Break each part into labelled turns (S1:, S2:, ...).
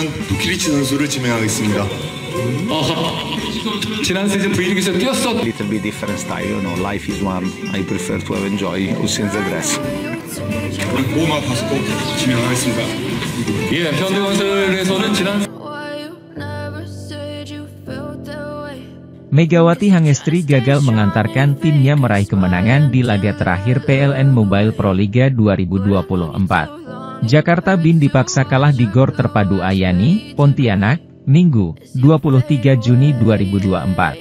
S1: 누키리치 선수를 지명하겠습니다.
S2: 지난 시즌 V리그에서 뛰었어.
S3: Little bit different style, you know. Life is one. I prefer to have enjoy senza dress.
S1: 고마 바스코 지명하겠습니다.
S2: 예, 현대건설에서는 지난
S4: Megawati Hangestri gagal mengantarkan timnya meraih kemenangan di laga terakhir PLN Mobile Pro Liga 2024. Jakarta Bin dipaksa kalah di Gor Terpadu Ayani, Pontianak, Minggu, 23 Juni 2024.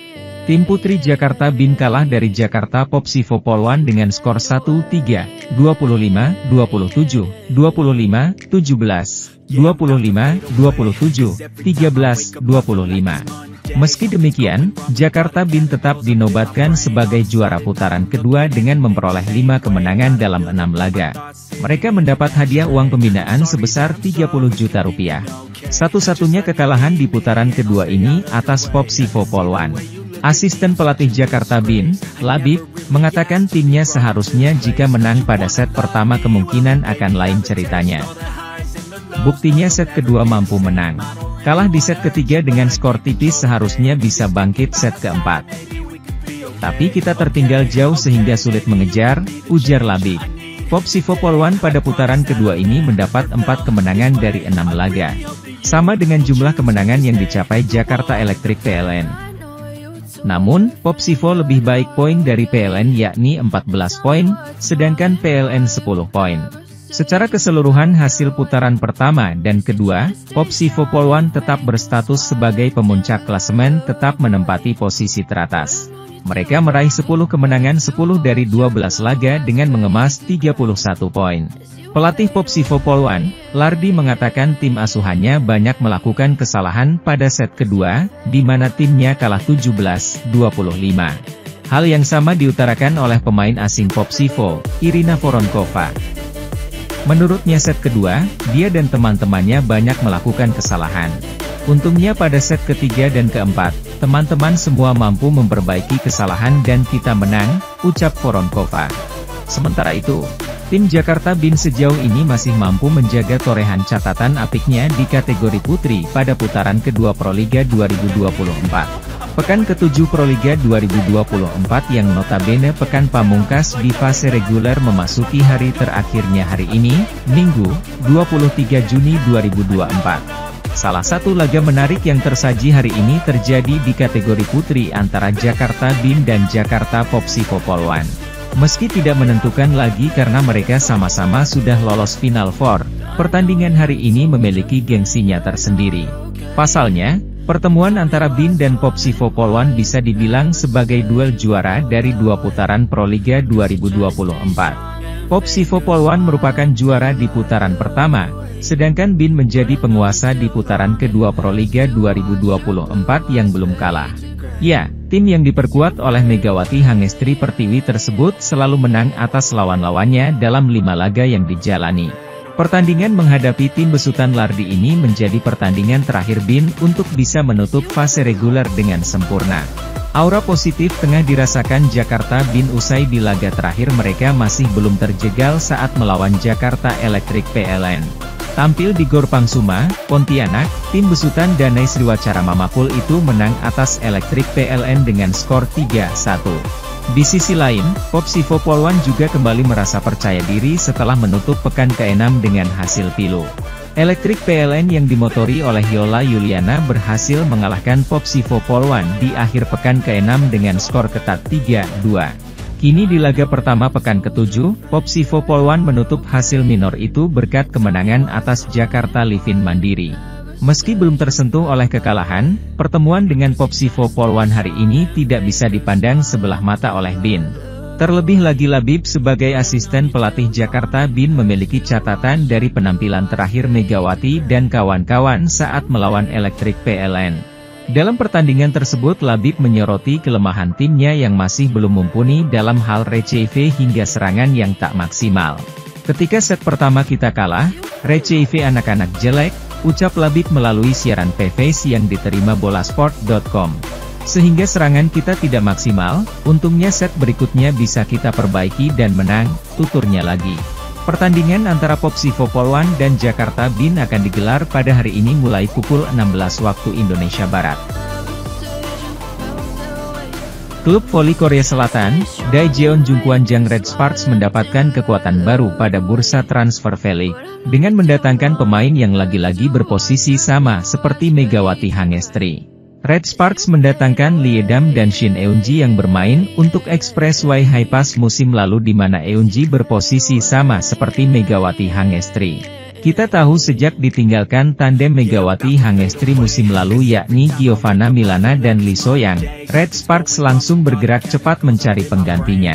S4: Tim Putri Jakarta Bin kalah dari Jakarta Popsivo Polwan dengan skor 1-3, 25, 27, 25, 17, 25, 27, 13, 25. Meski demikian, Jakarta Bin tetap dinobatkan sebagai juara putaran kedua dengan memperoleh 5 kemenangan dalam 6 laga. Mereka mendapat hadiah uang pembinaan sebesar 30 juta rupiah. Satu-satunya kekalahan di putaran kedua ini atas Popsivo Polwan. Asisten pelatih Jakarta Bin, Labib, mengatakan timnya seharusnya jika menang pada set pertama kemungkinan akan lain ceritanya. Buktinya set kedua mampu menang. Kalah di set ketiga dengan skor tipis seharusnya bisa bangkit set keempat. Tapi kita tertinggal jauh sehingga sulit mengejar, ujar Labib. Popsivo Polwan pada putaran kedua ini mendapat 4 kemenangan dari 6 laga. Sama dengan jumlah kemenangan yang dicapai Jakarta Electric PLN. Namun, Popsivo lebih baik poin dari PLN yakni 14 poin, sedangkan PLN 10 poin. Secara keseluruhan hasil putaran pertama dan kedua, Popsivo Polwan tetap berstatus sebagai pemuncak klasemen tetap menempati posisi teratas. Mereka meraih 10 kemenangan 10 dari 12 laga dengan mengemas 31 poin. Pelatih Popsivo Polwan, Lardi mengatakan tim asuhannya banyak melakukan kesalahan pada set kedua, di mana timnya kalah 17-25. Hal yang sama diutarakan oleh pemain asing Popsivo, Irina Voronkova. Menurutnya set kedua, dia dan teman-temannya banyak melakukan kesalahan. Untungnya pada set ketiga dan keempat, teman-teman semua mampu memperbaiki kesalahan dan kita menang, ucap Voronkova. Sementara itu, tim Jakarta Bin sejauh ini masih mampu menjaga torehan catatan apiknya di kategori putri pada putaran kedua Proliga 2024. Pekan ke-7 Proliga 2024 yang notabene pekan pamungkas di fase reguler memasuki hari terakhirnya hari ini, Minggu, 23 Juni 2024. Salah satu laga menarik yang tersaji hari ini terjadi di kategori putri antara Jakarta Bin dan Jakarta Popsivo Polwan. Meski tidak menentukan lagi karena mereka sama-sama sudah lolos Final Four, pertandingan hari ini memiliki gengsinya tersendiri. Pasalnya, pertemuan antara Bin dan Popsivo Polwan bisa dibilang sebagai duel juara dari 2 putaran Proliga 2024. Popsivo Polwan merupakan juara di putaran pertama, sedangkan Bin menjadi penguasa di putaran kedua Proliga 2024 yang belum kalah. Ya, tim yang diperkuat oleh Megawati Hangestri Pertiwi tersebut selalu menang atas lawan-lawannya dalam 5 laga yang dijalani. Pertandingan menghadapi tim besutan Lardi ini menjadi pertandingan terakhir Bin untuk bisa menutup fase reguler dengan sempurna. Aura positif tengah dirasakan Jakarta Bin usai di laga terakhir mereka masih belum terjegal saat melawan Jakarta Electric PLN. Tampil di Gor Pangsuma, Pontianak, tim besutan Danai Sriwacara Mamapul itu menang atas Electric PLN dengan skor 3-1. Di sisi lain, Popsivo Polwan juga kembali merasa percaya diri setelah menutup pekan ke-6 dengan hasil pilu. Electric PLN yang dimotori oleh Yola Yuliana berhasil mengalahkan Popsivo Polwan di akhir pekan ke-6 dengan skor ketat 3-2. Kini di laga pertama pekan ke-7, Popsivo Polwan menutup hasil minor itu berkat kemenangan atas Jakarta Livin Mandiri. Meski belum tersentuh oleh kekalahan, pertemuan dengan Popsivo Polwan hari ini tidak bisa dipandang sebelah mata oleh Bin. Terlebih lagi Labib sebagai asisten pelatih Jakarta Bin memiliki catatan dari penampilan terakhir Megawati dan kawan-kawan saat melawan Electric PLN. Dalam pertandingan tersebut Labib menyoroti kelemahan timnya yang masih belum mumpuni dalam hal receive hingga serangan yang tak maksimal. Ketika set pertama kita kalah, receive anak-anak jelek, ucap Labib melalui siaran PVC yang diterima bolasport.com. Sehingga serangan kita tidak maksimal, untungnya set berikutnya bisa kita perbaiki dan menang, tuturnya lagi. Pertandingan antara Popsivo Polwan dan Jakarta Bin akan digelar pada hari ini mulai pukul 16 waktu Indonesia Barat. Klub voli Korea Selatan, Daejeon Jungkwanjang Red Sparks mendapatkan kekuatan baru pada bursa transfer Valley, dengan mendatangkan pemain yang lagi-lagi berposisi sama seperti Megawati Hangestri. Red Sparks mendatangkan Lee Dam dan Shin Eun-ji yang bermain untuk Expressway High-Pass musim lalu di mana Eun-ji berposisi sama seperti Megawati Hangestri. Kita tahu sejak ditinggalkan tandem Megawati Hangestri musim lalu yakni Giovanna Milana dan Lee So-yang, Red Sparks langsung bergerak cepat mencari penggantinya.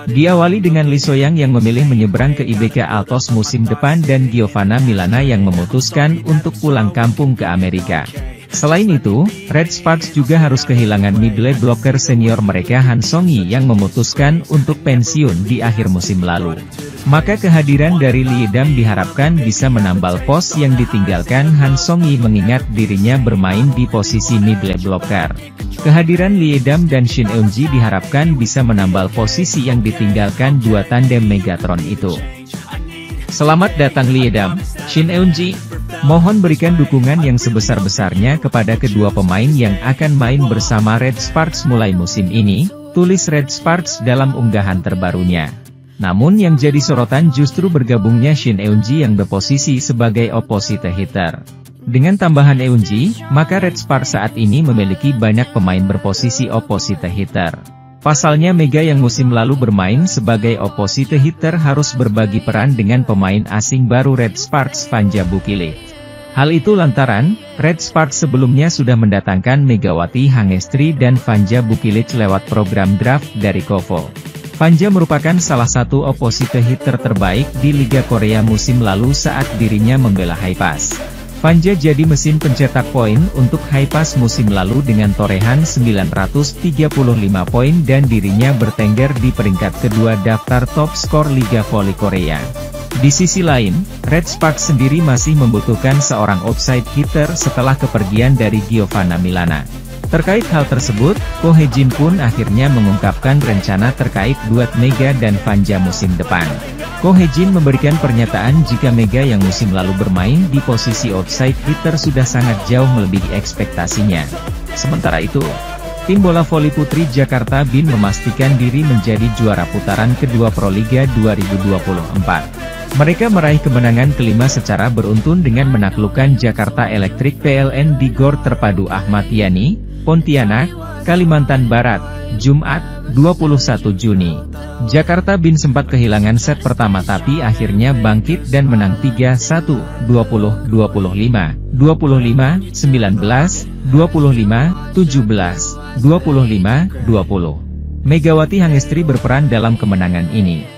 S4: Diawali dengan Lee So-yang yang memilih menyeberang ke IBK Altos musim depan dan Giovanna Milana yang memutuskan untuk pulang kampung ke Amerika. Selain itu, Red Sparks juga harus kehilangan middle blocker senior mereka Han Song-yi yang memutuskan untuk pensiun di akhir musim lalu. Maka kehadiran dari Lee Dam diharapkan bisa menambal pos yang ditinggalkan Han Song-yi mengingat dirinya bermain di posisi middle blocker. Kehadiran Lee Dam dan Shin Eun-ji diharapkan bisa menambal posisi yang ditinggalkan dua tandem Megatron itu. Selamat datang Lee Dam, Shin Eun-ji. Mohon berikan dukungan yang sebesar-besarnya kepada kedua pemain yang akan main bersama Red Sparks mulai musim ini, tulis Red Sparks dalam unggahan terbarunya. Namun yang jadi sorotan justru bergabungnya Shin Eun-ji yang berposisi sebagai opposite hitter. Dengan tambahan Eun-ji, maka Red Sparks saat ini memiliki banyak pemain berposisi opposite hitter. Pasalnya Mega yang musim lalu bermain sebagai opposite hitter harus berbagi peran dengan pemain asing baru Red Sparks Vanja Bukile. Hal itu lantaran, Red Sparks sebelumnya sudah mendatangkan Megawati Hangestri dan Vanja Bukile lewat program draft dari KOFO. Vanja merupakan salah satu opposite hitter terbaik di Liga Korea musim lalu saat dirinya membela High-Pass. Vanja jadi mesin pencetak poin untuk High-Pass musim lalu dengan torehan 935 poin dan dirinya bertengger di peringkat kedua daftar top skor Liga Voli Korea. Di sisi lain, Red Sparks sendiri masih membutuhkan seorang outside hitter setelah kepergian dari Giovanna Milana. Terkait hal tersebut, Ko Hye-jin pun akhirnya mengungkapkan rencana terkait duet Mega dan Vanja musim depan. Ko Hye-jin memberikan pernyataan jika Mega yang musim lalu bermain di posisi outside hitter sudah sangat jauh melebihi ekspektasinya. Sementara itu, tim bola voli putri Jakarta Bin memastikan diri menjadi juara putaran kedua Proliga 2024. Mereka meraih kemenangan kelima secara beruntun dengan menaklukkan Jakarta Electric PLN di Gor Terpadu Ahmad Yani, Pontianak, Kalimantan Barat, Jumat, 21 Juni. Jakarta Bin sempat kehilangan set pertama tapi akhirnya bangkit dan menang 3-1, 20-25, 25-19, 25-17, 25-20. Megawati Hangestri berperan dalam kemenangan ini.